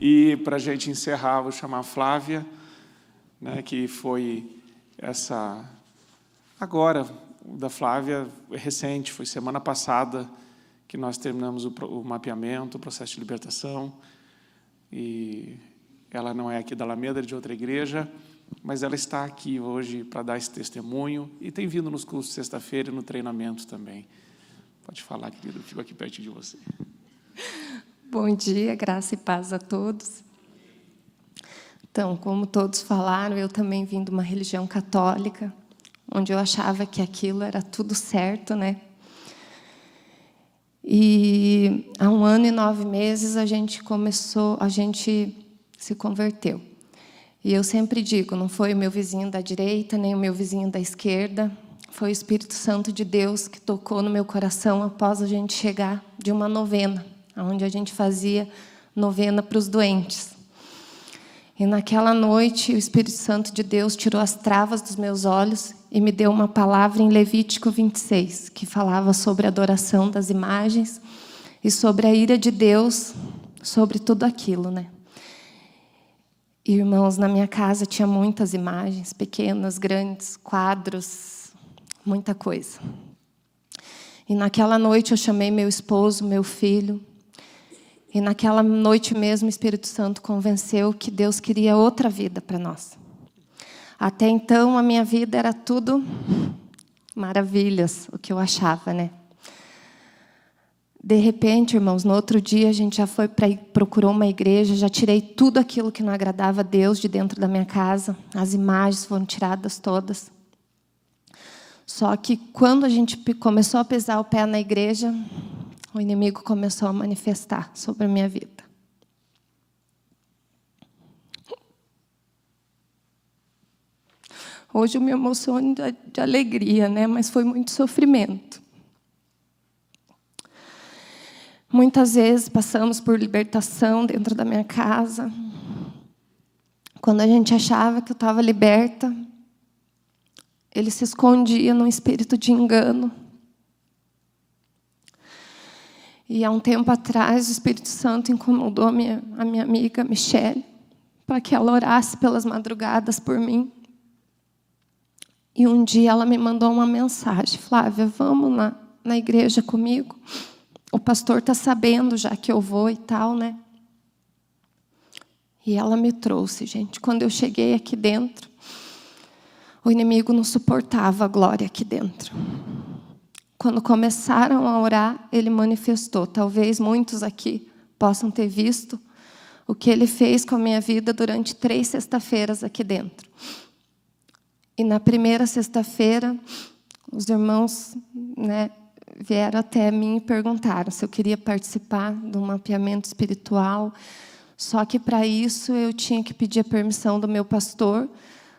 E, para a gente encerrar, vou chamar a Flávia, né, que foi essa... Agora, da Flávia, recente, foi semana passada que nós terminamos o mapeamento, o processo de libertação. E ela não é aqui da Alameda, é de outra igreja, mas ela está aqui hoje para dar esse testemunho e tem vindo nos cursos de sexta-feira e no treinamento também. Pode falar, querido, eu fico aqui perto de você. Bom dia, graça e paz a todos. Então, como todos falaram, eu também vim de uma religião católica, onde eu achava que aquilo era tudo certo, né? E há 1 ano e 9 meses a gente se converteu. E eu sempre digo, não foi o meu vizinho da direita, nem o meu vizinho da esquerda, foi o Espírito Santo de Deus que tocou no meu coração após a gente chegar de uma novena, onde a gente fazia novena para os doentes. E naquela noite, o Espírito Santo de Deus tirou as travas dos meus olhos e me deu uma palavra em Levítico 26, que falava sobre a adoração das imagens e sobre a ira de Deus, sobre tudo aquilo, né? Irmãos, na minha casa tinha muitas imagens, pequenas, grandes, quadros, muita coisa. E naquela noite eu chamei meu esposo, meu filho, e naquela noite mesmo o Espírito Santo convenceu que Deus queria outra vida para nós. Até então a minha vida era tudo maravilhas, o que eu achava, né? De repente, irmãos, no outro dia a gente já procurou uma igreja, já tirei tudo aquilo que não agradava a Deus de dentro da minha casa, as imagens foram tiradas todas. Só que quando a gente começou a pisar o pé na igreja, o inimigo começou a manifestar sobre a minha vida. Hoje eu me emociono de alegria, né? Mas foi muito sofrimento. Muitas vezes passamos por libertação dentro da minha casa. Quando a gente achava que eu estava liberta, ele se escondia num espírito de engano. E há um tempo atrás, o Espírito Santo incomodou a minha amiga Michele, para que ela orasse pelas madrugadas por mim. E um dia ela me mandou uma mensagem: Flávia, vamos na igreja comigo? O pastor está sabendo já que eu vou e tal, né? E ela me trouxe, gente. Quando eu cheguei aqui dentro, o inimigo não suportava a glória aqui dentro. Quando começaram a orar, ele manifestou. Talvez muitos aqui possam ter visto o que ele fez com a minha vida durante 3 sexta-feiras aqui dentro. E na primeira sexta-feira, os irmãos, né, vieram até mim e perguntaram se eu queria participar do mapeamento espiritual. Só que, para isso, eu tinha que pedir a permissão do meu pastor,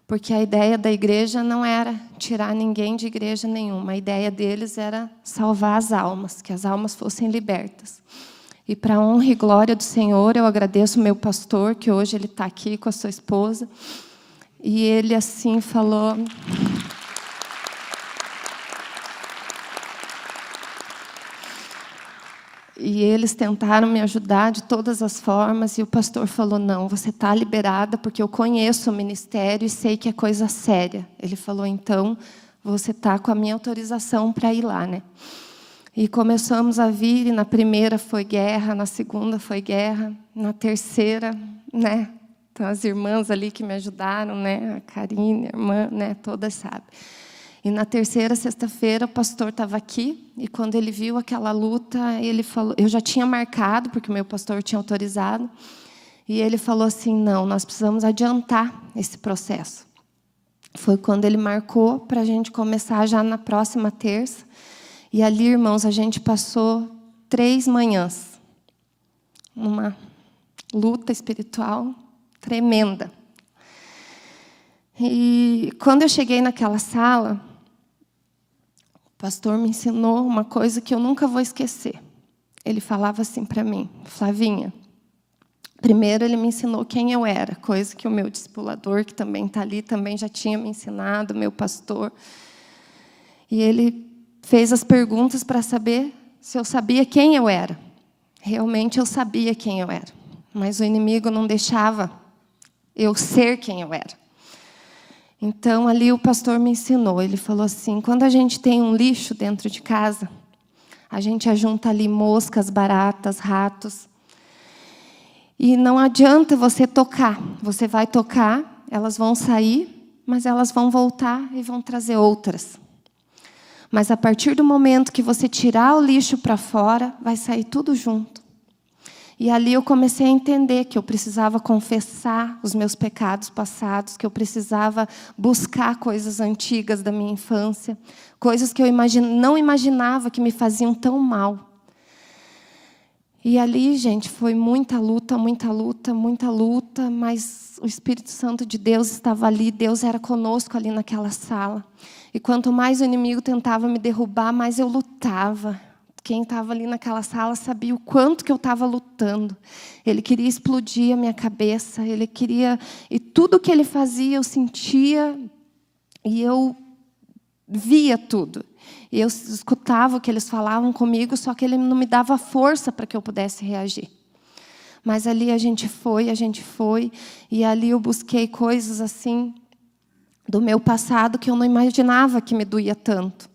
porque a ideia da igreja não era tirar ninguém de igreja nenhuma. A ideia deles era salvar as almas, que as almas fossem libertas. E, para a honra e glória do Senhor, eu agradeço o meu pastor, que hoje ele está aqui com a sua esposa. E ele assim falou... E eles tentaram me ajudar de todas as formas, e o pastor falou: não, você está liberada, porque eu conheço o ministério e sei que é coisa séria. Ele falou: então, você está com a minha autorização para ir lá, né? E começamos a vir, e na primeira foi guerra, na segunda foi guerra, na terceira, né? Então, as irmãs ali que me ajudaram, né? A Karine, a irmã, né? Todas sabem. E na terceira sexta-feira o pastor estava aqui, e quando ele viu aquela luta, ele falou, eu já tinha marcado, porque o meu pastor tinha autorizado, e ele falou assim: não, nós precisamos adiantar esse processo. Foi quando ele marcou para a gente começar já na próxima terça, e ali, irmãos, a gente passou 3 manhãs, numa luta espiritual tremenda. E quando eu cheguei naquela sala, o pastor me ensinou uma coisa que eu nunca vou esquecer. Ele falava assim para mim: Flavinha, primeiro ele me ensinou quem eu era, coisa que o meu discipulador, que também está ali, também já tinha me ensinado, meu pastor. E ele fez as perguntas para saber se eu sabia quem eu era. Realmente eu sabia quem eu era. mas o inimigo não deixava eu ser quem eu era. Então, ali o pastor me ensinou. Ele falou assim, quando a gente tem um lixo dentro de casa, a gente ajunta ali moscas, baratas, ratos. E não adianta você tocar. Você vai tocar, elas vão sair, mas elas vão voltar e vão trazer outras. Mas a partir do momento que você tirar o lixo para fora, vai sair tudo junto. E ali eu comecei a entender que eu precisava confessar os meus pecados passados, que eu precisava buscar coisas antigas da minha infância, coisas que eu não imaginava que me faziam tão mal. E ali, gente, foi muita luta, muita luta, muita luta, mas o Espírito Santo de Deus estava ali, Deus era conosco ali naquela sala. E quanto mais o inimigo tentava me derrubar, mais eu lutava. Quem estava ali naquela sala sabia o quanto que eu estava lutando. Ele queria explodir a minha cabeça, ele queria... E tudo que ele fazia, eu sentia e eu via tudo. E eu escutava o que eles falavam comigo, só que ele não me dava força para que eu pudesse reagir. Mas ali a gente foi, e ali eu busquei coisas assim do meu passado que eu não imaginava que me doía tanto.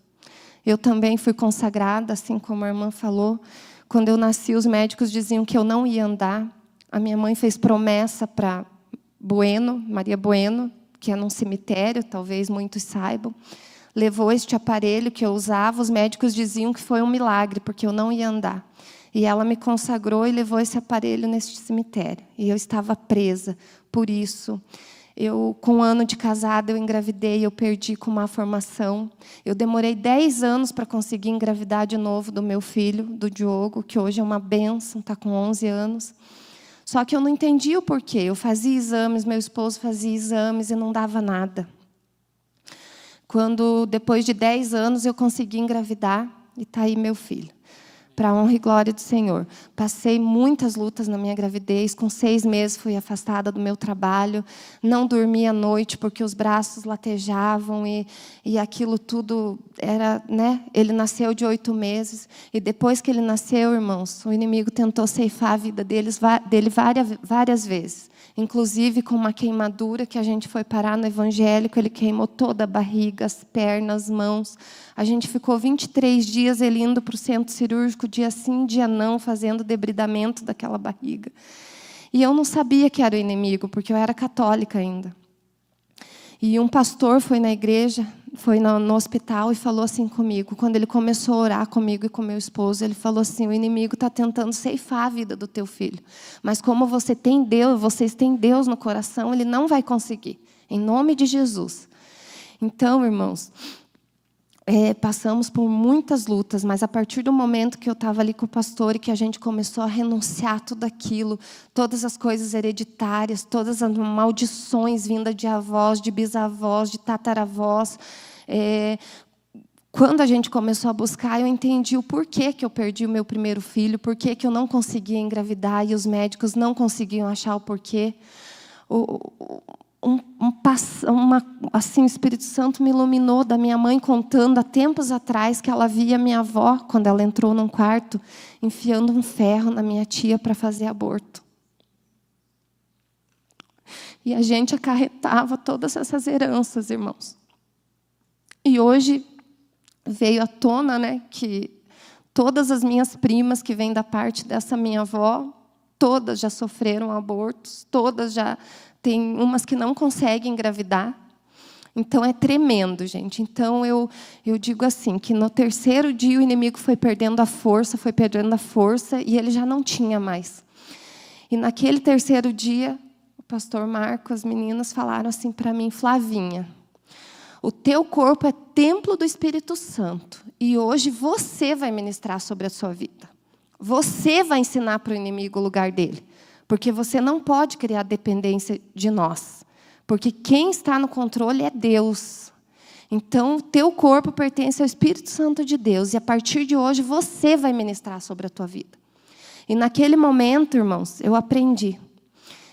Eu também fui consagrada, assim como a irmã falou. Quando eu nasci, os médicos diziam que eu não ia andar. A minha mãe fez promessa para Maria Bueno, que é num cemitério, talvez muitos saibam. Levou este aparelho que eu usava, os médicos diziam que foi um milagre, porque eu não ia andar. E ela me consagrou e levou esse aparelho neste cemitério. E eu estava presa por isso. Com 1 ano de casada, eu engravidei, eu perdi com má formação. Eu demorei 10 anos para conseguir engravidar de novo do meu filho, do Diogo, que hoje é uma bênção, está com 11 anos. Só que eu não entendia o porquê. Eu fazia exames, meu esposo fazia exames e não dava nada. Quando, depois de 10 anos, eu consegui engravidar e está aí meu filho. Para a honra e glória do Senhor. Passei muitas lutas na minha gravidez. Com 6 meses fui afastada do meu trabalho. Não dormia à noite porque os braços latejavam e aquilo tudo era... Ele nasceu de 8 meses. E depois que ele nasceu, irmãos, o inimigo tentou ceifar a vida dele várias vezes. Inclusive com uma queimadura que a gente foi parar no evangélico. Ele queimou toda a barriga, as pernas, as mãos. A gente ficou 23 dias ele indo para o centro cirúrgico, dia sim, dia não, fazendo debridamento daquela barriga. E eu não sabia que era o inimigo, porque eu era católica ainda. E um pastor foi na igreja, foi no hospital e falou assim comigo. Quando ele começou a orar comigo e com meu esposo, ele falou assim, o inimigo está tentando ceifar a vida do teu filho. Mas como vocês têm Deus no coração, ele não vai conseguir. Em nome de Jesus. Então, irmãos... passamos por muitas lutas, mas a partir do momento que eu estava ali com o pastor e que a gente começou a renunciar tudo aquilo, todas as coisas hereditárias, todas as maldições vindas de avós, de bisavós, de tataravós, quando a gente começou a buscar, eu entendi o porquê que eu perdi o meu primeiro filho, porquê que eu não conseguia engravidar e os médicos não conseguiam achar o porquê. O Espírito Santo me iluminou da minha mãe contando há tempos atrás que ela via minha avó, quando ela entrou num quarto, enfiando um ferro na minha tia para fazer aborto. E a gente acarretava todas essas heranças, irmãos. E hoje veio à tona, que todas as minhas primas que vêm da parte dessa minha avó, todas já sofreram abortos, todas já... Tem umas que não conseguem engravidar. Então, é tremendo, gente. Então, eu digo assim, que no 3º dia o inimigo foi perdendo a força, e ele já não tinha mais. E naquele 3º dia, o pastor Marco, as meninas falaram assim para mim, Flavinha, o teu corpo é templo do Espírito Santo, e hoje você vai ministrar sobre a sua vida. Você vai ensinar para o inimigo o lugar dele. Porque você não pode criar dependência de nós. Porque quem está no controle é Deus. Então, o teu corpo pertence ao Espírito Santo de Deus. E a partir de hoje, você vai ministrar sobre a tua vida. E naquele momento, irmãos, eu aprendi.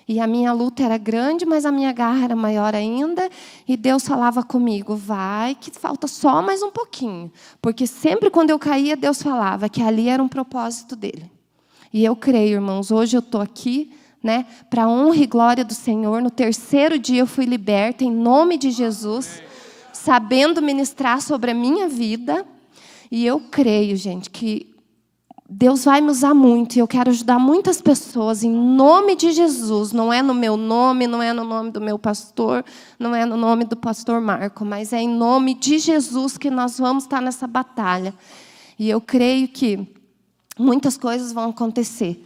E a minha luta era grande, mas a minha garra era maior ainda. E Deus falava comigo, vai, que falta só mais um pouquinho. Porque sempre quando eu caía, Deus falava que ali era um propósito dele. E eu creio, irmãos, hoje eu estou aqui né? Para a honra e glória do Senhor. No terceiro dia eu fui liberta, em nome de Jesus, sabendo ministrar sobre a minha vida. E eu creio, gente, que Deus vai me usar muito. E eu quero ajudar muitas pessoas, em nome de Jesus. Não é no meu nome, não é no nome do meu pastor, não é no nome do pastor Marco, mas é em nome de Jesus que nós vamos estar nessa batalha. E eu creio que muitas coisas vão acontecer.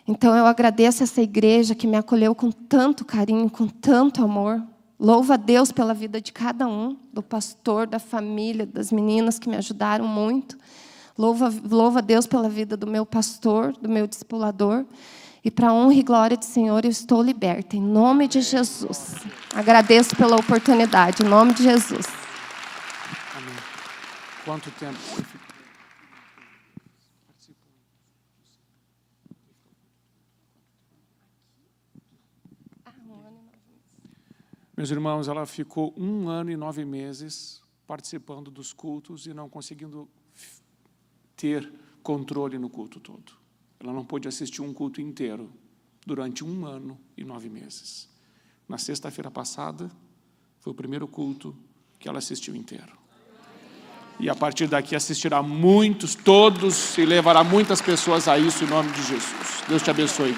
Então, eu agradeço essa igreja que me acolheu com tanto carinho, com tanto amor. Louvo a Deus pela vida de cada um, do pastor, da família, das meninas que me ajudaram muito. Louvo a Deus pela vida do meu pastor, do meu discipulador. E para a honra e glória do Senhor, eu estou liberta, em nome de Jesus. Agradeço pela oportunidade, em nome de Jesus. Amém. Quanto tempo você ficou? Meus irmãos, ela ficou 1 ano e 9 meses participando dos cultos e não conseguindo ter controle no culto todo. Ela não pôde assistir um culto inteiro durante 1 ano e 9 meses. Na sexta-feira passada, foi o primeiro culto que ela assistiu inteiro. E a partir daqui assistirá muitos, todos, e levará muitas pessoas a isso em nome de Jesus. Deus te abençoe.